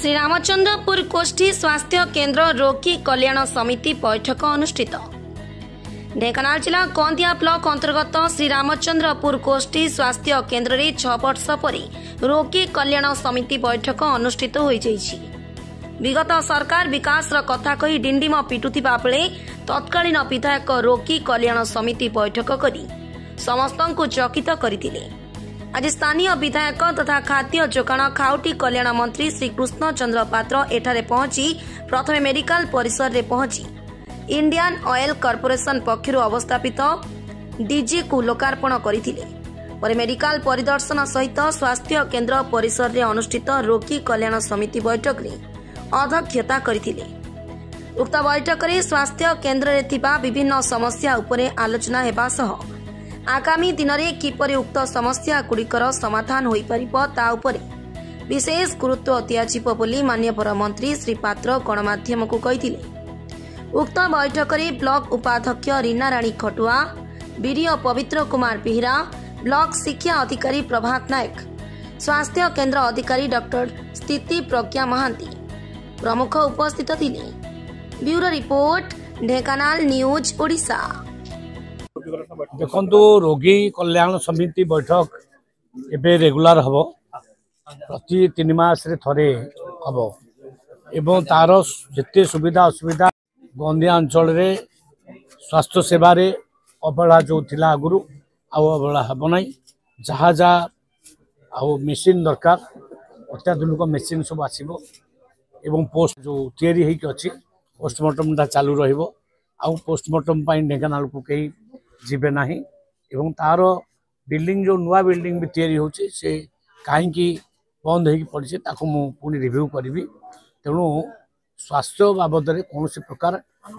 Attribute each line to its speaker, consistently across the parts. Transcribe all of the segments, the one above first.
Speaker 1: श्रीरामचंद्रपुर गोष्ठी स्वास्थ्य केन्द्र रोगी कल्याण समिति बैठक अनुष्ठित। ढेंकानाल जिला कंदिया ब्लॉक अंतर्गत श्रीरामचंद्रपुर गोष्ठी स्वास्थ्य केन्द्र में 6 वर्ष पर रोगी कल्याण समिति बैठक अनुष्ठित हो जाइछि। विगत सरकार विकास कथा कही डिंडिम पिटुथिबा बेले तत्कालीन विधायक रोगी कल्याण समिति बैठक करी समस्त को चकित करथिले। आज स्थानीय विधायक तथा खाद्य जोगाण खाउटी कल्याण मंत्री श्री कृष्ण चंद्र पात्र एठारे पहुंची प्रथमे मेडिकल परिसर रे पहुंची इंडियन ऑयल कॉर्पोरेशन पक्षरु अवस्थापित डीजी को लोकार्पण करथिले। पर मेडिकल परिदर्शन सहित स्वास्थ्य केन्द्र परिसर रे अनुष्ठित रोगी कल्याण समिति बैठक रे अध्यक्षता करथिले। उक्त बैठक रे स्वास्थ्य केन्द्र रे थिबा विभिन्न समस्या उपरे आलोचना हेबा सह आगामी दिन में किपरि उक्त समस्या गुड़िकर समाधान होई परिबो ता उपरे विशेष गुरुत्व दियाजिबो बोली माननीय मंत्री श्री पात्र गणमाध्यम को कहिथिले। उक्त बैठक में ब्लॉक उपाध्यक्ष रीना राणी खटुआ, बीडीओ पवित्र कुमार बेहरा, ब्लॉक शिक्षा अधिकारी प्रभात नायक, स्वास्थ्य केन्द्र अधिकारी डॉक्टर स्थिति प्रज्ञा महांती प्रमुख उपस्थित थिले। Bureau report, Dhenkanal news Odisha.
Speaker 2: देखो रोगी कल्याण समिति बैठक एबे रेगुलर हम प्रति 3 मास रे थरे हम एवं तार जिते सुविधा असुविधा गंदिया अंचल रे स्वास्थ्य सेवा रे अवहेला जो थिला आगुरु अवहेला हेब ना जहाँ जहाँ आउ मेसीन दरकार अत्याधुनिक मेसीन सब आसीबो एवं पोस्ट जो तैयारी होइक अछि पोस्टमार्टम ता चालू रहिबो आउ पोस्टमार्टम पाई ढेंकानाल को कई जीवे नाही एवं तार बिल्डिंग जो नुआ बिल्डिंग भी तैयारी होची से कहीं बंद होगी पड़ी ताको मु पुणी रिव्यू करी तेणु स्वास्थ्य बाबद में कौन प्रकार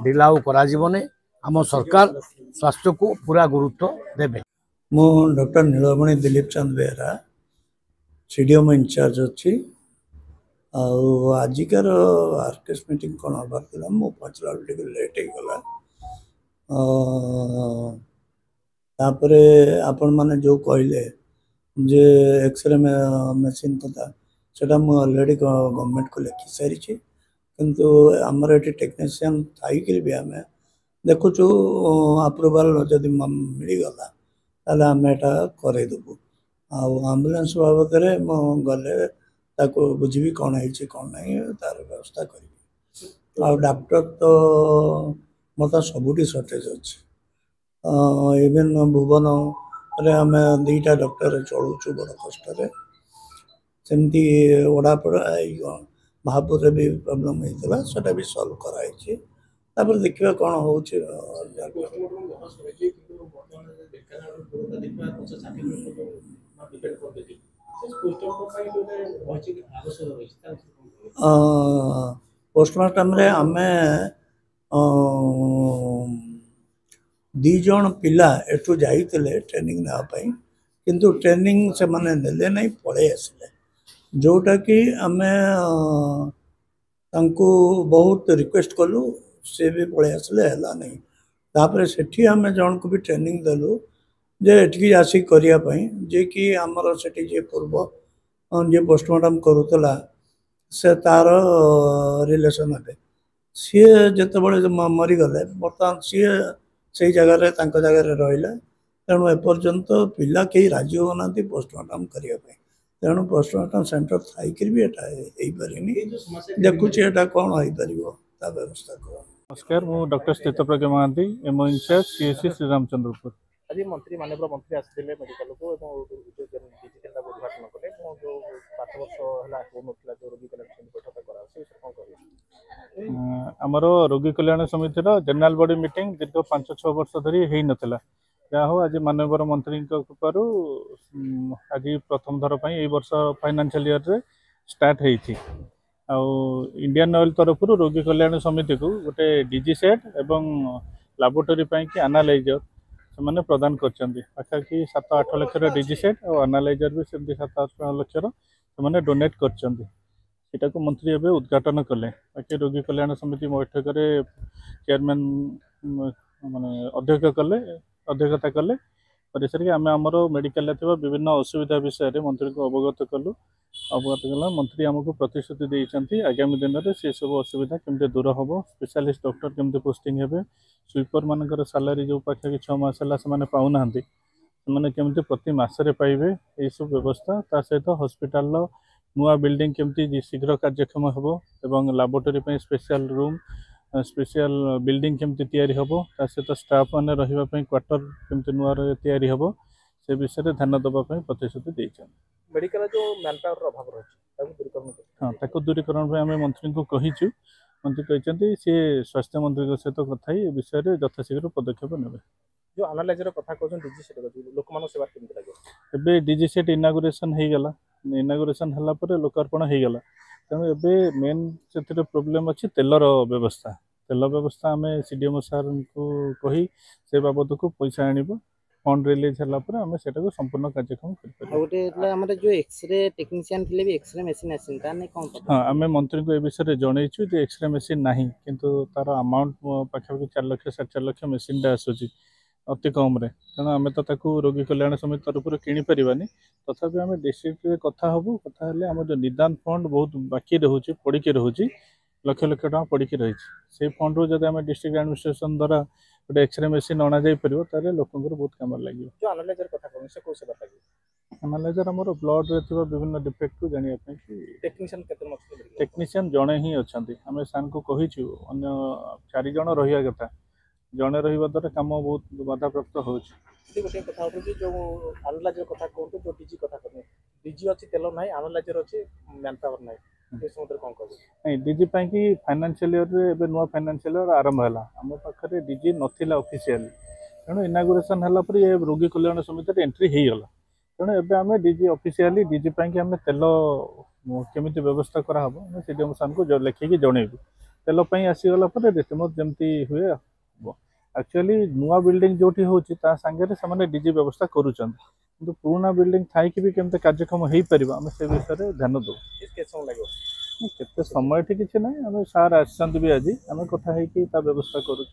Speaker 2: ढिलाऊ कराने आम सरकार स्वास्थ्य को पूरा गुरुत्व देवे।
Speaker 3: मु डॉक्टर नीलमणि दिलीप चंद बेहरा सीडीएम इंचार्ज अच्छी आजिकार आर्केस मीटिंग कौन हबार मु पचरा लेट होगा तापरे आपण माने जो कहले जे एक्सरे मेसीन कथा सेटा मु ऑलरेडी गवर्नमेंट को लिखि सारी किंतु आमर ये टेक्नीशियन थी भी आम देखु अप्रूवाल जदि मिलगला ताले आम यहाँ करदेबू आम्बुलांस बाबद गले बुझी कौन है कौन नहीं तार व्यवस्था करी डॉक्टर तो मतलब सबुठी सर्टेज अच्छे इवेन भुवन रे आम 2टा डॉक्टर चलुचु बड़ कष्ट सेमती ओडापड़ा महापुर भी प्रॉब्लम होता है भी सॉल्व कराई देखिए कौन हो पोस्टमार्टम रे आमे 2 जन पिला एठू जाइए ट्रेनिंग नापी किंतु ट्रेनिंग से माने नेले नहीं पड़े आसिले जोटा कि आम बहुत रिक्वेस्ट कलु से भी पड़े आसिले है नहीं तापर सेठी आम जन को भी ट्रेनिंग देलु जे एठकी आसी करने जे कि आमर सेठी जे पूर्व जे पोस्टमार्टम करूला से तार रिलेशन हे सी जिते मरीगले बर्तमान सी से जगार जगार रहा तेणु एपर्यंत पिला कहीं राजी होना पोस्टमार्टम करने तेणु पोस्टमार्टम सेंटर थी भी पारे देखुची कौन हो पार व्यवस्था कर।
Speaker 4: नमस्कार, मु डॉक्टर स्थित प्रज्ञा महांती एमओ इंचार्ज सीएससी श्रीरामचंद्रपुर।
Speaker 5: आज मंत्री माननीय मंत्री आसते मेडिकल को उद्घाटन कले जो 5 वर्ष है जो रोगी कल्याण बैठक
Speaker 4: आमर रोगी कल्याण समिति जनरल बॉडी मीटिंग दीर्घ 5-6 वर्ष धरी हो नाला जहाँ हो आज माननीय मंत्री कृपार आज प्रथम थर पर यही वर्ष फाइनेंशियल ईयर रे स्टार्ट होती इंडियन ऑयल तरफ रोगी कल्याण समिति को गोटे डीजी सेट एवं लैबोरेटरी कि एनालाइजर से प्रदान करपाखी 7-8 लाख डीजी सेट और एनालाइजर भी सेमती 7-8 लाख से डोनेट कर को मंत्री एवं उद्घाटन कले। बाकी रोगी कल्याण समिति बैठक चेयरमैन माने अध्यक्षता कले कर सारिक आम आमर मेडिकल विभिन्न असुविधा विषय मंत्री को अवगत कलु कला मंत्री आमको प्रतिश्रुति देते आगामी दिन में से सब असुविधा केमती दूर हम स्पेशलिस्ट डॉक्टर केमती पोस्टिंग हे स्वीपर मानकर सालारी जो पाखे 6 मास है पाऊना से केमती प्रति मसरे पाइबे ये सब व्यवस्था ता सहित हॉस्पिटल नुआ बिल्डिंग केमती शीघ्र कार्यक्षम हम एवं laboratory special room special building केमती तैयारी हम ता सहित स्टाफ मैंने रही क्वार्टर केमती नुआ तैयारी हम से विषय ध्यान देवाई प्रतिश्रुति देते
Speaker 5: मेडिकल जो मैन पावर अभाव रही
Speaker 4: हाँ ताको दूरीकरण आम मंत्री को कहीचु मंत्री कहते सी स्वास्थ्य मंत्री सहित कथा विषय यथाशीघ्र पदक्षेप ने
Speaker 5: जो एनालाइजर कथा कहते डीजी सेट लोक मान सेवा केमती लगे
Speaker 4: एबे डीजी सेट इनागुरेशन हो गला इनागुरेशन हला पर लोकार्पण हो गला तेणु एबे मेन से प्रोब्लेम अच्छी तेलर व्यवस्था आम सीडीएम सार को कही से बाबद को पैसा आनिबो फंड रिलीज हला पर आम सेटा को संपूर्ण कार्यक्रम कर
Speaker 6: गोटे हमर जो एक्सरे टेक्नीशियन थिले भी एक्सरे मशीन आसिन ता नै कोन
Speaker 4: हाँ आम मंत्री को ए विषय जनईचु जे एक्सरे मशीन नाही किंतु तार अमाउंट पाखापाखि 4 लाख 4.5 लाख मशीन टा आसुची अति कम रे तेणु आम तो ताकू रोगी कल्याण समिति तरफ किनी परिबानी तथापि आम डिस्ट्रिक्ट रे कथा हबु कथा हेले आम जो निदान फंड बहुत बाकी रहउची पड़िकी रहउची लक्ष लक्ष टका पड़िकी रही से फंड रो जदि आम डिस्ट्रिक्ट एडमिनिस्ट्रेशन द्वारा गोटे एक्सरे मशीन अणा जाई परिबो ताले लोकंकर बहुत काम लागि
Speaker 5: जो एनालाइजर कथा कहन से को सेवा लागि
Speaker 4: एनालाइजर हमर ब्लड रे थिबा विभिन्न डिफेक्ट को जानिया पे कि
Speaker 5: टेक्नीशियन केते मछली
Speaker 4: टेक्नीशियन जणे ही अछंती आम सान को कहिछु अन्य 4 जण रहिया कथा जणे रहिबा द्वारा काम बहुत बाधाप्राप्त होछि
Speaker 5: गोटे कथा हो जो एनालाइजर कथा कहते जो डीजी कथा कहते डीजी अच्छी तेल ना एनालाइजर अच्छी मैन पावर ना
Speaker 4: नहीं डीजी कि फाइनेंशियल ईयर नुआ फाइनेंशियल ईयर आरंभ है आम पाखे डीजी नाला ऑफिशियली तेणु इनागुरेशन है ये रोगी कल्याण समिति एंट्री हो गला तेणु एवं आम डीजी ऑफिशियली डीजी आम तेल केमी व्यवस्था कराब सीडीएम सार को लिखिकी जनइबू तेल आसीगला रीतिमत जमती हुए एक्चुअली नुआ बिल्डिंग जो सांगे से डीजी व्यवस्था करुँच कि पुराना बिल्डिंग थी भी केमती कार्यक्रम हो पार आम से विषय ध्यान दो केते समय किसी ना आम सार आसछंती भी आज आम कथा व्यवस्था करूँ।